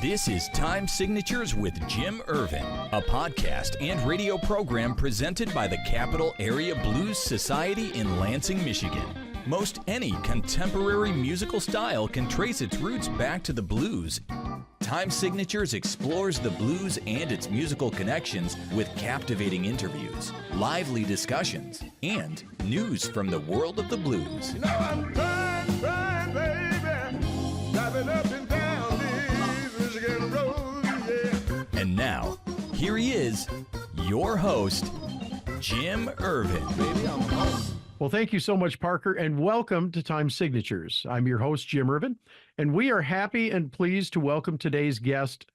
This is Time Signatures with Jim Irvin, a podcast and radio program presented by the Capital Area Blues Society in Lansing, Michigan. Most any contemporary musical style can trace its roots back to the blues. Time Signatures explores the blues and its musical connections with captivating interviews, lively discussions, and news from the world of the blues. You know I'm crying, baby, driving up and down these Michigan roads, yeah. And now, here he is, your host, Jim Irvin. Baby, I'm home. Well, thank you so much, Parker, and welcome to Time Signatures. I'm your host, Jim Irvin, and we are happy and pleased to welcome today's guest.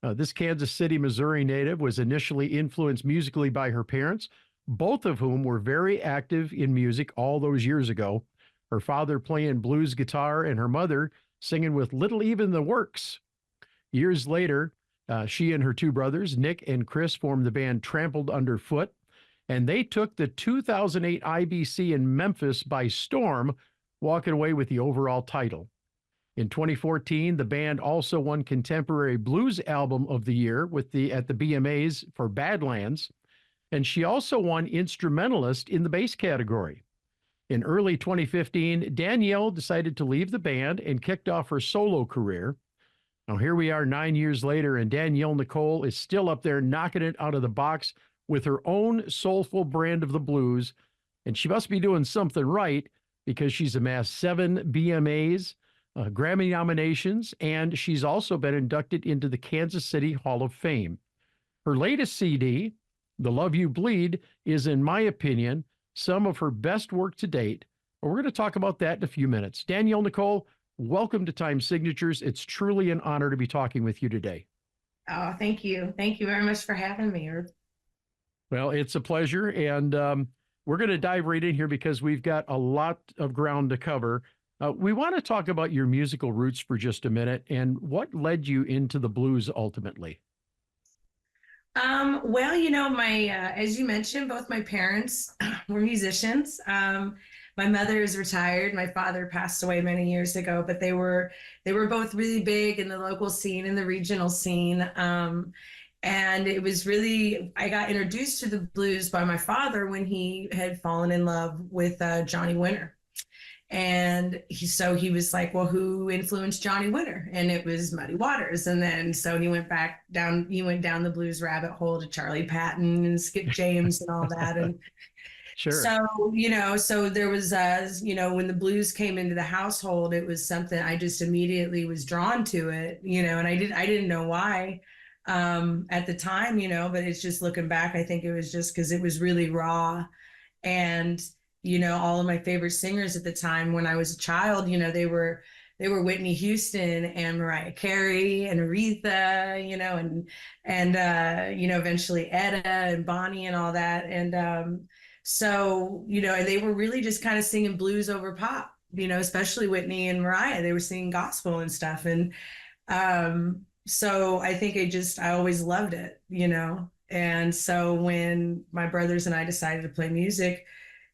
This Kansas City, Missouri native was initially influenced musically by her parents, both of whom were very active in music all those years ago. Her father playing blues guitar and her mother singing with Little Even the Works. Years later, she and her two brothers, Nick and Chris, formed the band Trampled Underfoot, and they took the 2008 IBC in Memphis by storm, walking away with the overall title. In 2014, the band also won Contemporary Blues Album of the Year at the BMAs for Badlands, and she also won Instrumentalist in the bass category. In early 2015, Danielle decided to leave the band and kicked off her solo career. Now here we are 9 years later, and Danielle Nicole is still up there knocking it out of the box with her own soulful brand of the blues, and she must be doing something right because she's amassed 7 BMAs, Grammy nominations, and she's also been inducted into the Kansas City Hall of Fame. Her latest CD, The Love You Bleed, is, in my opinion, some of her best work to date. We're going to talk about that in a few minutes. Danielle Nicole, welcome to Time Signatures. It's truly an honor to be talking with you today. Oh, thank you. Thank you very much for having me. Well, it's a pleasure, and we're going to dive right in here because we've got a lot of ground to cover. We want to talk about your musical roots for just a minute and what led you into the blues ultimately. Well, you know, as you mentioned, both my parents were musicians. My mother is retired. My father passed away many years ago, but they were both really big in the local scene, in the regional scene. And it was really, I got introduced to the blues by my father when he had fallen in love with Johnny Winter. And he was like, well, who influenced Johnny Winter? And it was Muddy Waters. And then, so he went down the blues rabbit hole to Charlie Patton and Skip James and all that. And Sure. So there was, when the blues came into the household, it was something I just immediately was drawn to it, and I didn't know why. At the time, but it's just looking back, I think it was just because it was really raw. And, all of my favorite singers at the time when I was a child, they were Whitney Houston and Mariah Carey and Aretha, and eventually Etta and Bonnie and all that. And so, and they were really just kind of singing blues over pop, especially Whitney and Mariah. They were singing gospel and stuff. And so I think I always loved it, And so when my brothers and I decided to play music,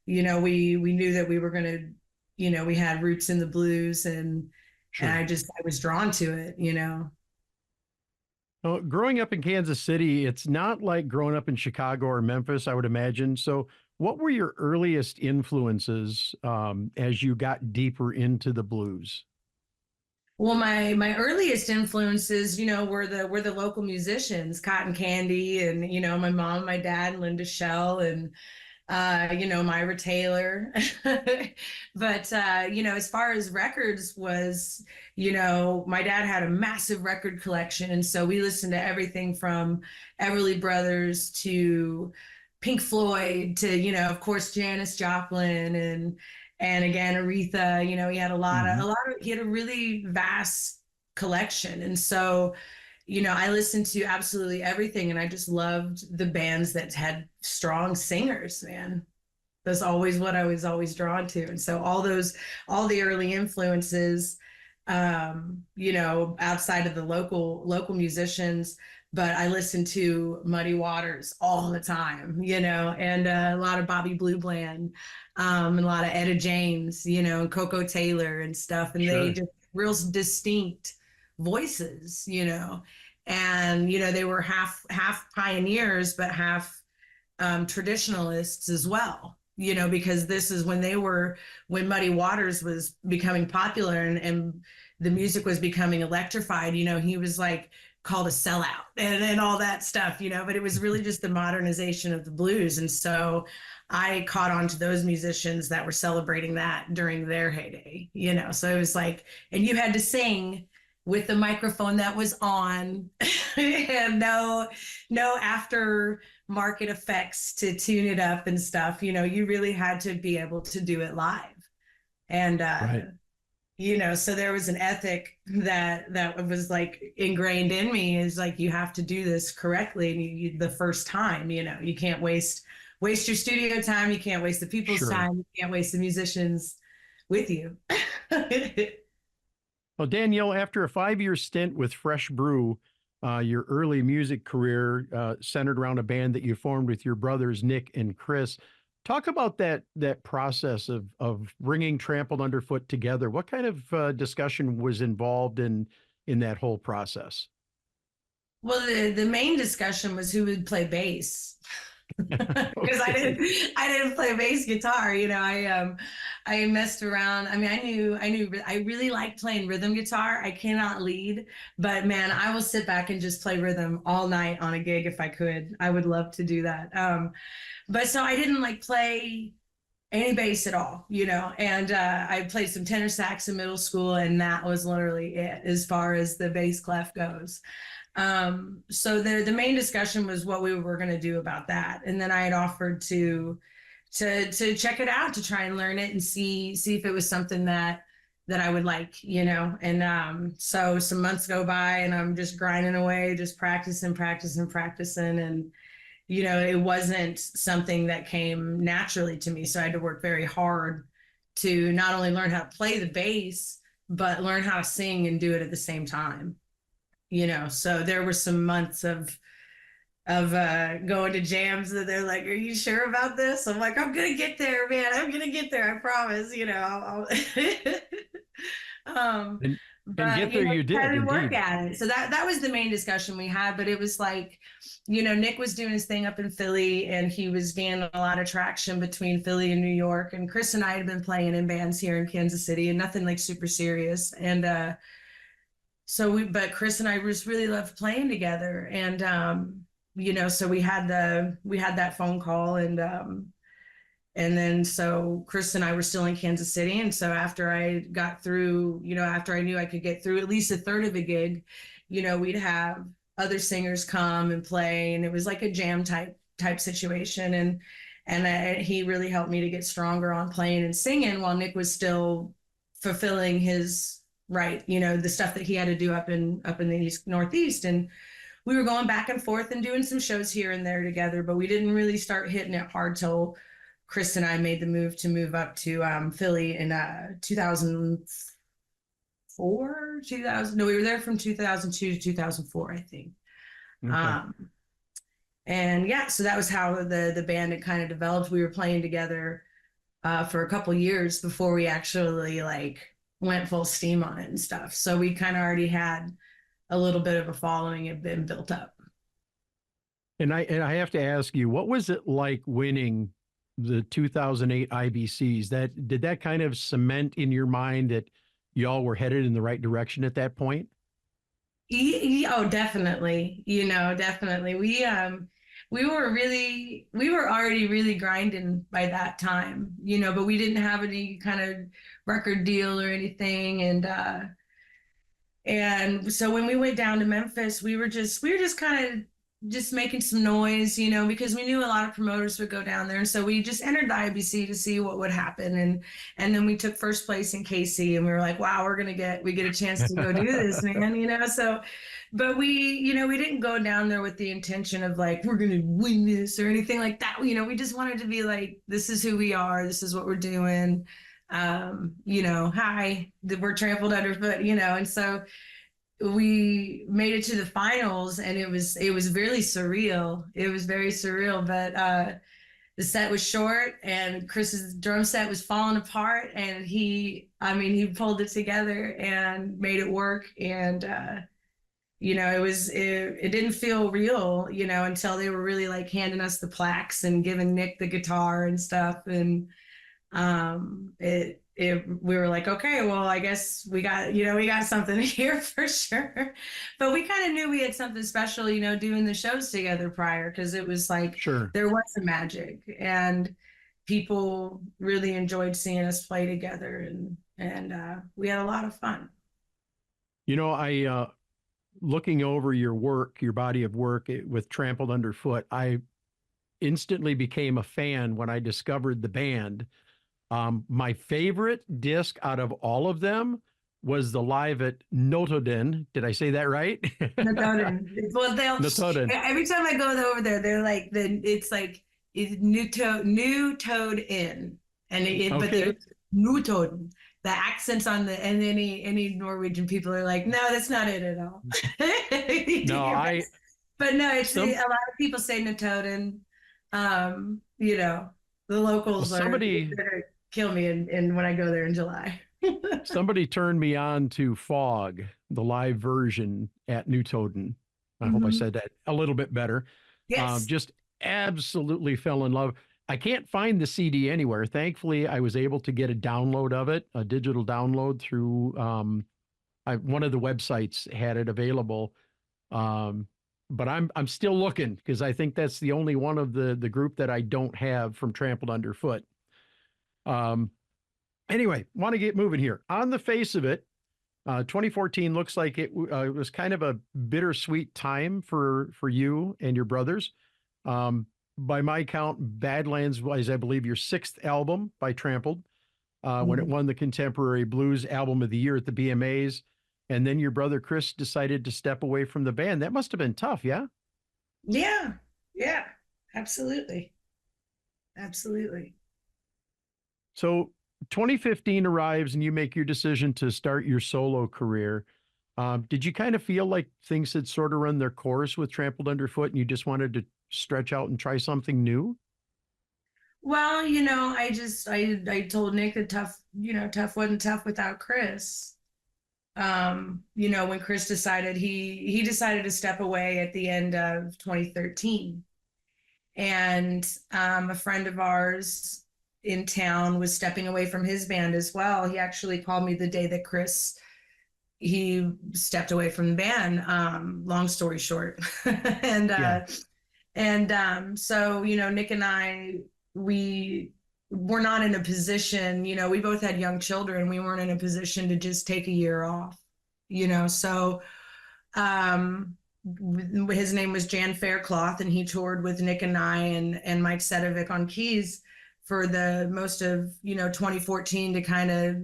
we knew that we were going to, we had roots in the blues and, Sure. and I was drawn to it, Well, growing up in Kansas City, it's not like growing up in Chicago or Memphis, I would imagine. So what were your earliest influences as you got deeper into the blues? Well, my earliest influences, were the local musicians, Cotton Candy, and my mom, my dad, Linda Shell, and Myra Taylor. But as far as records was, my dad had a massive record collection, and so we listened to everything from Everly Brothers to Pink Floyd to of course Janis Joplin and again, Aretha, he had he had a really vast collection. And so, I listened to absolutely everything, and I just loved the bands that had strong singers, man. That's always what I was always drawn to. And so all the early influences, outside of the local musicians, but I listened to Muddy Waters all the time, and a lot of Bobby Blue Bland, and a lot of Etta James, and Coco Taylor and stuff. And Sure. real distinct voices, and they were half pioneers, but half traditionalists as well, because this is when Muddy Waters was becoming popular, and the music was becoming electrified. He was like called a sellout and all that stuff, but it was really just the modernization of the blues. And so I caught on to those musicians that were celebrating that during their heyday, so it was like, and you had to sing with the microphone that was on and no after market effects to tune it up and stuff. You really had to be able to do it live. And Right. So there was an ethic that was like ingrained in me, is like, you have to do this correctly. And the first time, you can't waste your studio time. You can't waste the people's Sure. time. You can't waste the musicians with you. Well, Danielle, after a 5-year stint with Fresh Brew, your early music career centered around a band that you formed with your brothers, Nick and Chris. Talk about that process of bringing Trampled Underfoot together. What kind of discussion was involved in that whole process? Well, the main discussion was who would play bass. Because I didn't play bass guitar. I messed around. I mean, I really liked playing rhythm guitar. I cannot lead, but man, I will sit back and just play rhythm all night on a gig if I could. I would love to do that. But so I didn't like play any bass at all, and I played some tenor sax in middle school, and that was literally it as far as the bass clef goes. So the main discussion was what we were going to do about that. And then I had offered to check it out, to try and learn it and see if it was something that I would like, and so some months go by and I'm just grinding away, just practicing. And, it wasn't something that came naturally to me. So I had to work very hard to not only learn how to play the bass, but learn how to sing and do it at the same time. So there were some months of going to jams that they're like, "Are you sure about this?" I'm like, "I'm gonna get there, man. I'm gonna get there. I promise." And But get there, you did. had to work Indeed. at it. So that was the main discussion we had. But it was like, Nick was doing his thing up in Philly, and he was gaining a lot of traction between Philly and New York. And Chris and I had been playing in bands here in Kansas City, and nothing like super serious. And but Chris and I just really loved playing together. And so we had that phone call, and then so Chris and I were still in Kansas City. And so after I got through, after I knew I could get through at least a third of a gig, we'd have other singers come and play, and it was like a jam type situation. And he really helped me to get stronger on playing and singing while Nick was still fulfilling his the stuff that he had to do up in the Northeast. And we were going back and forth and doing some shows here and there together, but we didn't really start hitting it hard till Chris and I made the move up to Philly in 2004, 2000. No, we were there from 2002 to 2004, I think. Okay. And yeah, so that was how the band had kind of developed. We were playing together for a couple years before we actually went full steam on it and stuff. So we kind of already had a little bit of a following had been built up. And I have to ask you, what was it like winning the 2008 IBCs? Did that kind of cement in your mind that y'all were headed in the right direction at that point? Oh, definitely. Definitely. We were already really grinding by that time, but we didn't have any kind of record deal or anything. And so when we went down to Memphis, we were just kind of just making some noise, because we knew a lot of promoters would go down there. And so we just entered the IBC to see what would happen. And then we took first place in KC, and we were like, wow, we get a chance to go do this, man, so, but we didn't go down there with the intention of like, we're going to win this or anything like that. We just wanted to be like, this is who we are. This is what we're doing. Hi, we're Trampled Underfoot, and so we made it to the finals, and it was really surreal. It was very surreal, but the set was short and Chris's drum set was falling apart, and he pulled it together and made it work. And it didn't feel real, until they were really like handing us the plaques and giving Nick the guitar and stuff. And we were like, okay, well, I guess we got something here for sure. But we kind of knew we had something special, doing the shows together prior, because it was like, Sure. there was a magic, and people really enjoyed seeing us play together, and we had a lot of fun. I looking over your work, your body of work with Trampled Underfoot, I instantly became a fan when I discovered the band. My favorite disc out of all of them was the live at Notoden. Did I say that right? Notoden. Well, Notoden. Every time I go over there, they're like, it's New Toad Inn, and but they're Notoden. The accents on and any Norwegian people are like, no, that's not it at all. No, but no, it's a lot of people say Notoden. The locals are gonna kill me in when I go there in July. Somebody turned me on to Fog, the live version at New Toden. I hope I said that a little bit better. Yes. Just absolutely fell in love. I can't find the CD anywhere. Thankfully, I was able to get a download of it, a digital download through one of the websites had it available. But I'm still looking, because I think that's the only one of the group that I don't have from Trampled Underfoot. Anyway, want to get moving here. On the face of it, 2014 looks like it was kind of a bittersweet time for you and your brothers. By my count, Badlands was, I believe, your 6th album by Trampled, when it won the Contemporary Blues Album of the Year at the BMAs. And then your brother Chris decided to step away from the band. That must have been tough, yeah? Yeah, absolutely. Absolutely. So 2015 arrives and you make your decision to start your solo career. Did you kind of feel like things had sort of run their course with Trampled Underfoot and you just wanted to stretch out and try something new? Well, I told Nick that tough wasn't tough without Chris. When Chris decided he decided to step away at the end of 2013, and a friend of ours in town was stepping away from his band as well. He actually called me the day that he stepped away from the band. Long story short. So, Nick and I, we were not in a position, we both had young children. We weren't in a position to just take a year off, so his name was Jan Faircloth, and he toured with Nick and I and Mike Sedovic on keys for the most of 2014 to kind of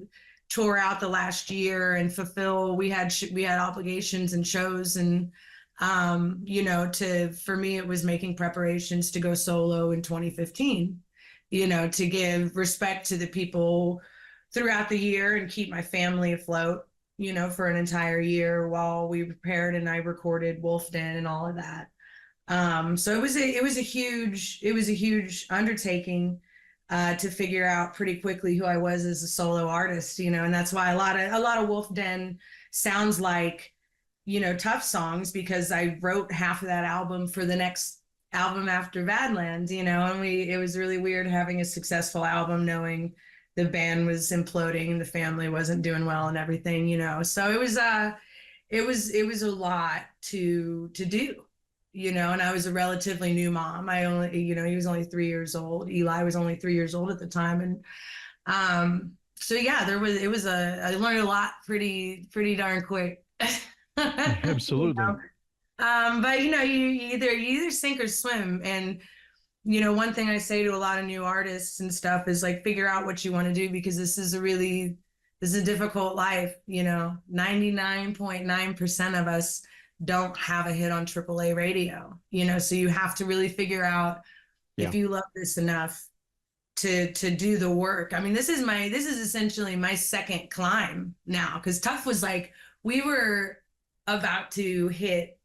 tour out the last year and fulfill. We had obligations and shows, and for me it was making preparations to go solo in 2015, to give respect to the people throughout the year and keep my family afloat, for an entire year while we prepared and I recorded Wolf Den and all of that. So it was a huge undertaking to figure out pretty quickly who I was as a solo artist, and that's why a lot of Wolf Den sounds like, tough songs, because I wrote half of that album for the next album after Badlands, and it was really weird having a successful album knowing the band was imploding and the family wasn't doing well and everything, so it was a lot to do, and I was a relatively new mom. I only, he was only 3 years old. Eli was only 3 years old at the time. And so yeah, I learned a lot pretty darn quick. Absolutely. But you either sink or swim. And one thing I say to a lot of new artists and stuff is like, figure out what you want to do, because this is a difficult life. 99.9% of us don't have a hit on AAA radio, so you have to really figure out if you love this enough to do the work. I mean, this is essentially my second climb now, because Tough was like, we were about to hit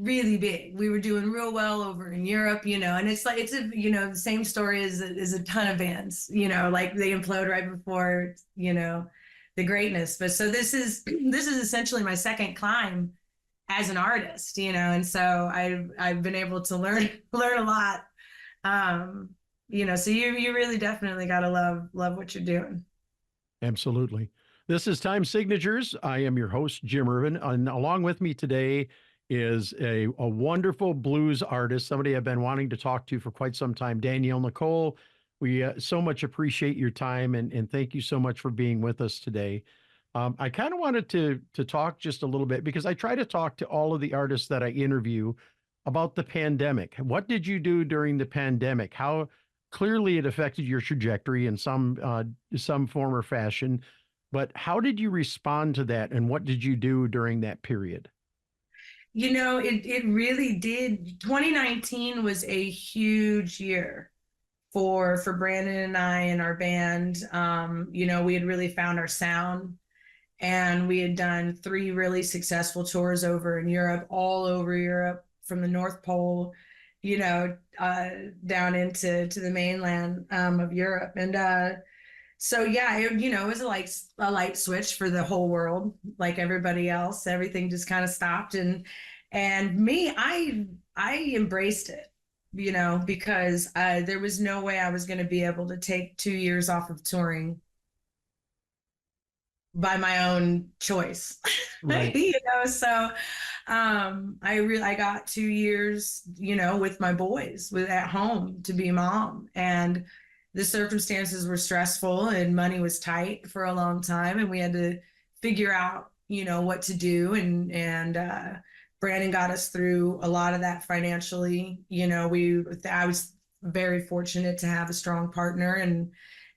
really big. We were doing real well over in Europe, and it's like, it's the same story as a ton of bands, like they implode right before, the greatness. But so this is essentially my second climb as an artist, and so I've been able to learn a lot. So you really definitely got to love what you're doing. Absolutely. This is Time Signatures. I am your host, Jim Irvin, and along with me today is a wonderful blues artist, somebody I've been wanting to talk to for quite some time, Danielle Nicole. We so much appreciate your time, and thank you so much for being with us today. I kind of wanted to talk just a little bit because I try to talk to all of the artists that I interview about the pandemic. What did you do during the pandemic? How clearly it affected your trajectory in some form or fashion, but how did you respond to that, and what did you do during that period? It really did. 2019 was a huge year for Brandon and I and our band. We had really found our sound, and we had done 3 really successful tours over in Europe, all over Europe, from the North Pole, down into the mainland of Europe. And so yeah, it was like a light switch for the whole world, like everybody else. Everything just kind of stopped, and me, I embraced it, because there was no way I was going to be able to take 2 years off of touring by my own choice. Right. So I got 2 years, with my boys at home to be a mom, and the circumstances were stressful and money was tight for a long time, and we had to figure out, what to do, and Brandon got us through a lot of that financially. I was very fortunate to have a strong partner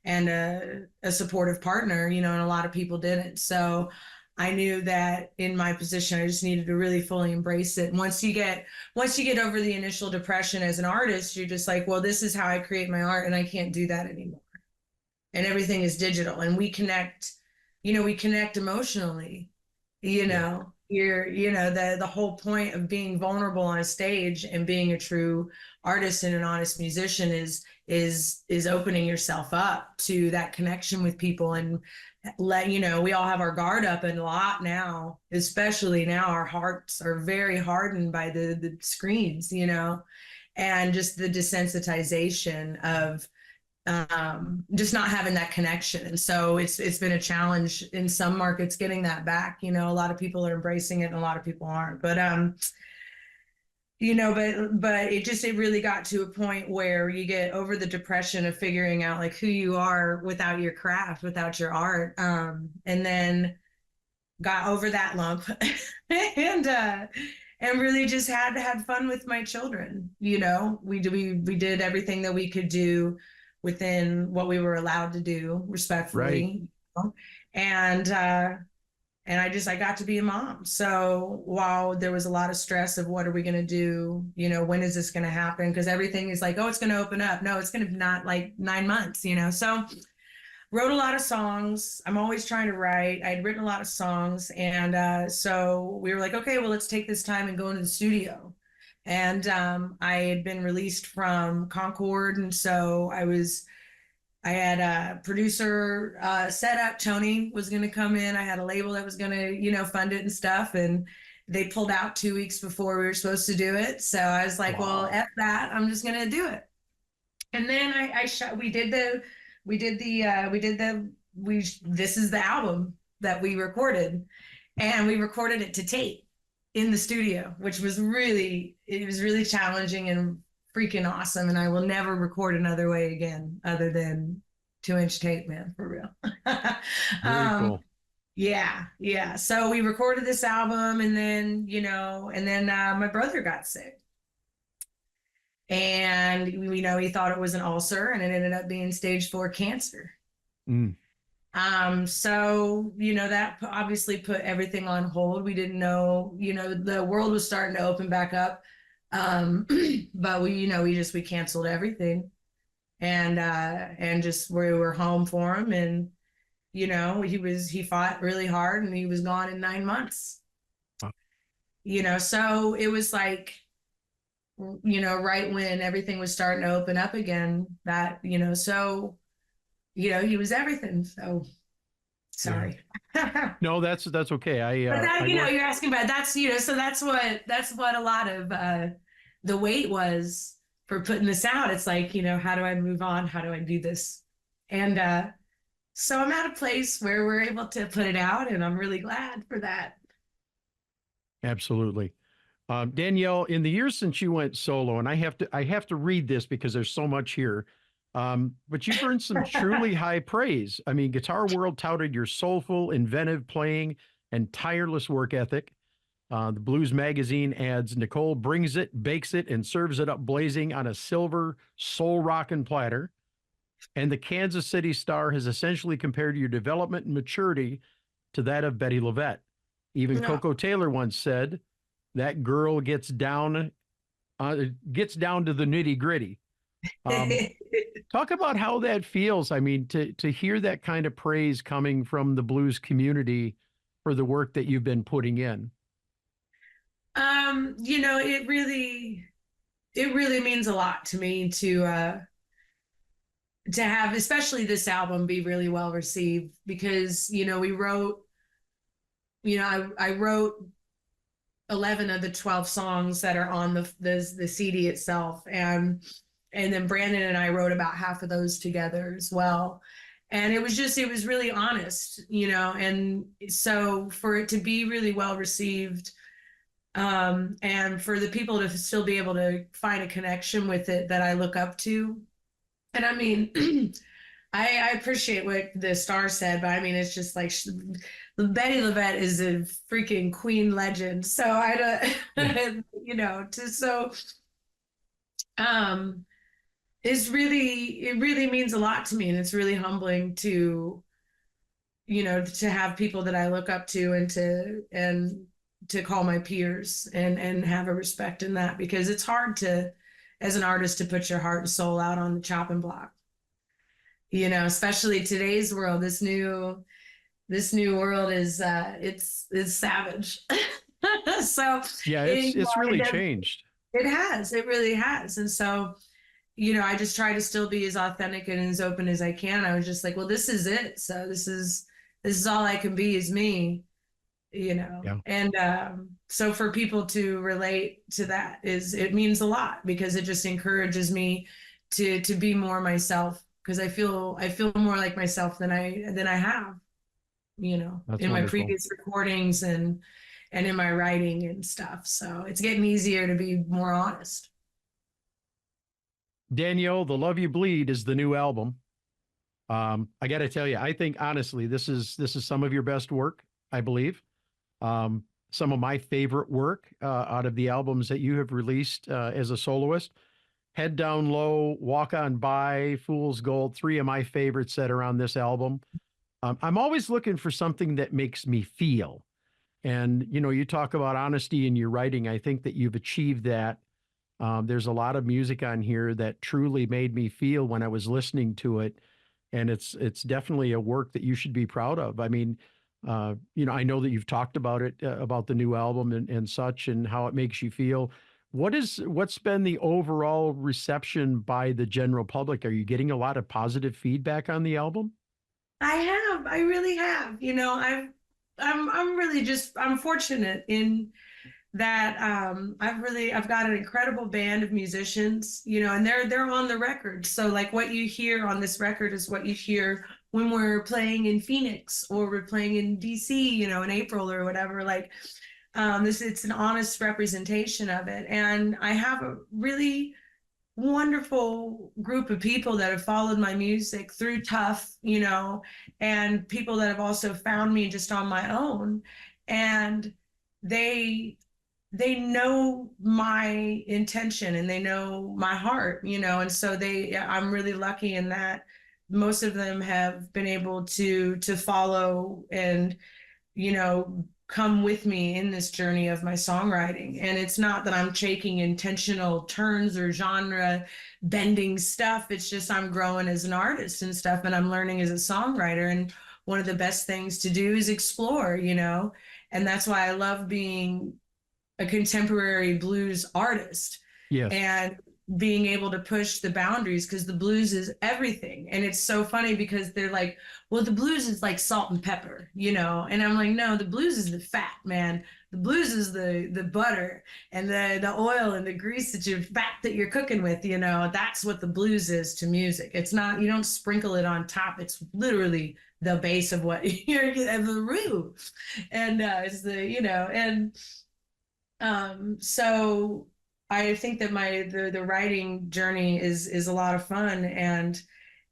and a supportive partner, and a lot of people didn't. So I knew that in my position, I just needed to really fully embrace it. And once you get over the initial depression as an artist, you're just like, well, this is how I create my art, and I can't do that anymore. And everything is digital, and we connect emotionally, Yeah. the whole point of being vulnerable on a stage and being a true artist and an honest musician is opening yourself up to that connection with people, and we all have our guard up, and a lot now, especially now, our hearts are very hardened by the screens, and just the desensitization of just not having that connection. And so it's been a challenge in some markets getting that back. A lot of people are embracing it and a lot of people aren't, but but it really got to a point where you get over the depression of figuring out like who you are without your craft, without your art, and then got over that lump and really just had fun with my children. We did everything that we could do within what we were allowed to do, respectfully. Right. And I got to be a mom. So while there was a lot of stress of what are we going to do, when is this going to happen? Because everything is like, oh, it's going to open up. No, it's going to be not like 9 months, So wrote a lot of songs. I'm always trying to write. I'd written a lot of songs. And so we were like, okay, well, let's take this time and go into the studio. And I had been released from Concord. And so I had a producer set up. Tony was going to come in. I had a label that was going to, fund it and stuff. And they pulled out 2 weeks before we were supposed to do it. So I was like, Wow. well, F that. I'm just going to do it. And then this is the album that we recorded, and we recorded it to tape in the studio, which was really challenging and freaking awesome. And I will never record another way again other than 2-inch tape, man, for real. Very cool. Yeah. So we recorded this album, and then, my brother got sick. And, he thought it was an ulcer, and it ended up being stage 4 cancer. Mm. So, that obviously put everything on hold. We didn't know, the world was starting to open back up. But we canceled everything, and just we were home for him. And, he fought really hard, and he was gone in 9 months. So it was like, right when everything was starting to open up again, that, so, he was everything. So Yeah. sorry. No, that's okay. But that, I work. you're asking about, that's, so that's what a lot of the weight was for putting this out. It's like, how do I move on? How do I do this? And so I'm at a place where we're able to put it out, and I'm really glad for that. Absolutely. Danielle, in the years since you went solo, and I have to read this because there's so much here. But you've earned some truly high praise. I mean, Guitar World touted your soulful, inventive playing and tireless work ethic. The Blues Magazine adds Nicole brings it, bakes it, and serves it up blazing on a silver soul rockin' platter. And the Kansas City Star has essentially compared your development and maturity to that of Betty LaVette. Even No. Coco Taylor once said, "That girl gets down to the nitty gritty." Talk about how that feels. I mean, to hear that kind of praise coming from the blues community for the work that you've been putting in. It really means a lot to me to have, especially this album, be really well received, because we wrote, I wrote 11 of the 12 songs that are on the CD itself, and then Brandon and I wrote about half of those together as well. And it was really honest, and so for it to be really well received, and for the people to still be able to find a connection with it that I look up to. And I mean, I appreciate what the Star said, but I mean, it's just like Betty LaVette is a freaking queen legend. So I don't, it really means a lot to me, and it's really humbling to, to have people that I look up to, and to call my peers, and have a respect in that, because it's hard to, as an artist, to put your heart and soul out on the chopping block, especially today's world. This new world is it's savage. So Yeah, it's really changed. It really has. And so, I just try to still be as authentic and as open as I can. I was just like, well, this is it. So this is all I can be, is me. Yeah. And so for people to relate to that, it means a lot, because it just encourages me to be more myself, because I feel more like myself than I have, That's in wonderful. my previous recordings, and in my writing and stuff. So it's getting easier to be more honest. Danielle, The Love You Bleed is the new album. I got to tell you, I think honestly, this is some of your best work, I believe. Some of my favorite work out of the albums that you have released as a soloist. Head Down Low, Walk On By, Fool's Gold, three of my favorites that are on this album. I'm always looking for something that makes me feel. And, you talk about honesty in your writing. I think that you've achieved that. There's a lot of music on here that truly made me feel when I was listening to it. And it's definitely a work that you should be proud of. I mean, I know that you've talked about it, about the new album and such, and how it makes you feel. What's been the overall reception by the general public? Are you getting a lot of positive feedback on the album? I really have. I'm fortunate in that I've got an incredible band of musicians, and they're on the record. So like what you hear on this record is what you hear when we're playing in Phoenix, or we're playing in DC, in April or whatever. Like it's an honest representation of it. And I have a really wonderful group of people that have followed my music through tough, and people that have also found me just on my own. And they know my intention, and they know my heart, and so I'm really lucky in that most of them have been able to follow and, come with me in this journey of my songwriting. And it's not that I'm taking intentional turns or genre bending stuff. It's just I'm growing as an artist and stuff, and I'm learning as a songwriter. And one of the best things to do is explore, and that's why I love being a contemporary blues artist Yes. and being able to push the boundaries, because the blues is everything. And it's so funny because they're like, well, the blues is like salt and pepper, and I'm like, no, the blues is the fat, man. The blues is the butter and the oil and the grease that you're cooking with. That's what the blues is to music. It's not, you don't sprinkle it on top. It's literally the base of what you're the roux. And it's so I think that the writing journey is a lot of fun, and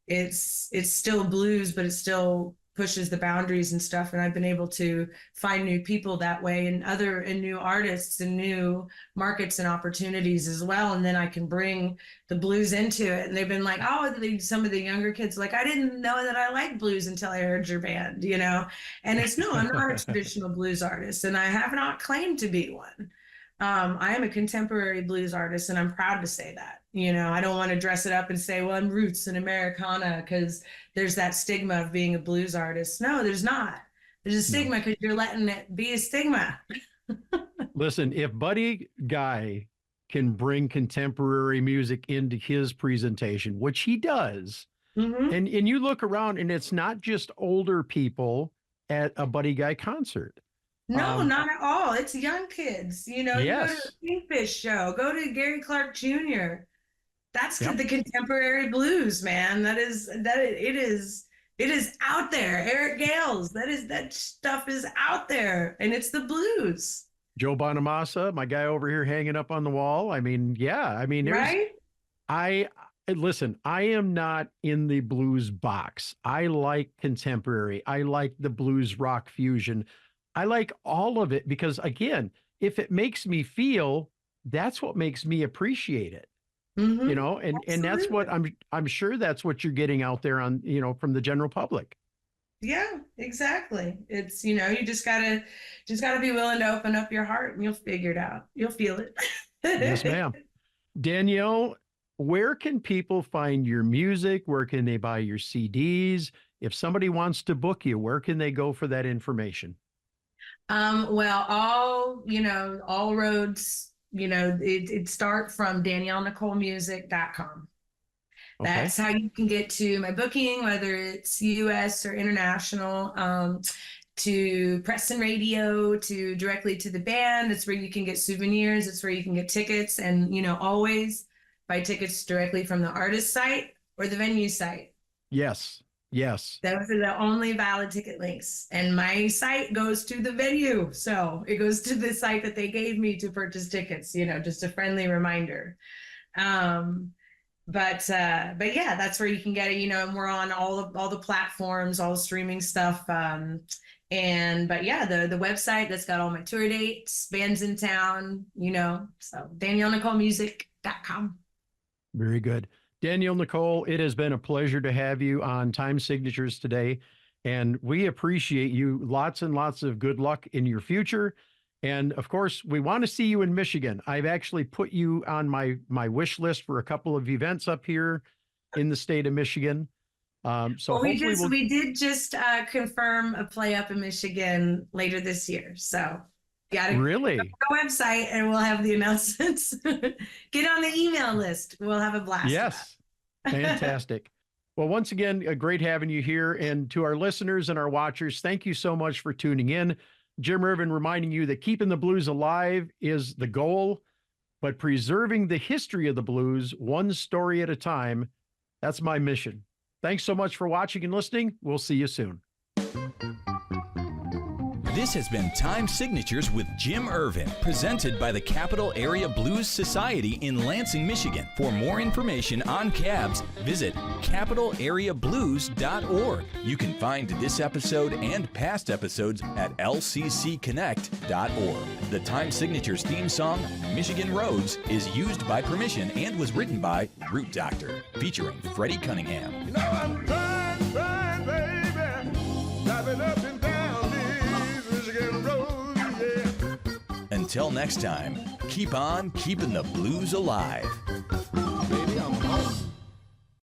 it's still blues, but it still pushes the boundaries and stuff. And I've been able to find new people that way, and new artists and new markets and opportunities as well. And then I can bring the blues into it. And they've been like, oh, some of the younger kids, like, I didn't know that I liked blues until I heard your band, And it's no, I'm not a traditional blues artist, and I have not claimed to be one. I am a contemporary blues artist, and I'm proud to say that. I don't want to dress it up and say, well, I'm roots and Americana, because there's that stigma of being a blues artist. No, there's not. There's a stigma because you're letting it be a stigma. Listen, if Buddy Guy can bring contemporary music into his presentation, which he does, and you look around and it's not just older people at a Buddy Guy concert. No, not at all. It's young kids. You go to Yes. the Kingfish show, go to Gary Clark Jr. That's the contemporary blues, man. It is out there. Eric Gales, that stuff is out there, and it's the blues. Joe Bonamassa, my guy over here hanging up on the wall. I mean, there's, right? Listen, I am not in the blues box. I like contemporary. I like the blues rock fusion. I like all of it because, again, if it makes me feel, that's what makes me appreciate it. And that's what I'm sure that's what you're getting out there on, from the general public. Yeah, exactly. It's, you just gotta be willing to open up your heart, and you'll figure it out. You'll feel it. Yes, ma'am. Danielle, where can people find your music? Where can they buy your CDs? If somebody wants to book you, where can they go for that information? Well, all roads, it start from DanielleNicoleMusic.com. That's how you can get to my booking, whether it's US or international, to Preston Radio, to directly to the band. It's where you can get souvenirs. It's where you can get tickets, and, always buy tickets directly from the artist site or the venue site. Yes. Yes. Those are the only valid ticket links. And my site goes to the venue. So it goes to the site that they gave me to purchase tickets, just a friendly reminder. But yeah, that's where you can get it, and we're on all the platforms, all the streaming stuff. But yeah, the website that's got all my tour dates, bands in town, so DanielleNicoleMusic.com. Very good. Danielle Nicole, it has been a pleasure to have you on Time Signatures today, and we appreciate you. Lots and lots of good luck in your future. And of course, we want to see you in Michigan. I've actually put you on my wish list for a couple of events up here in the state of Michigan. So we did just confirm a play up in Michigan later this year. So really? Go to our website and we'll have the announcements. Get on the email list. We'll have a blast. Yes. Fantastic. Well, once again, great having you here. And to our listeners and our watchers, thank you so much for tuning in. Jim Irvin reminding you that keeping the blues alive is the goal, but preserving the history of the blues one story at a time, that's my mission. Thanks so much for watching and listening. We'll see you soon. This has been Time Signatures with Jim Irvin, presented by the Capital Area Blues Society in Lansing, Michigan. For more information on cabs, visit capitalareablues.org. You can find this episode and past episodes at lccconnect.org. The Time Signatures theme song, Michigan Roads, is used by permission and was written by Root Doctor, featuring Freddie Cunningham. I'm trying, baby, driving up and down these Michigan roads, yeah. Until next time, keep on keeping the blues alive.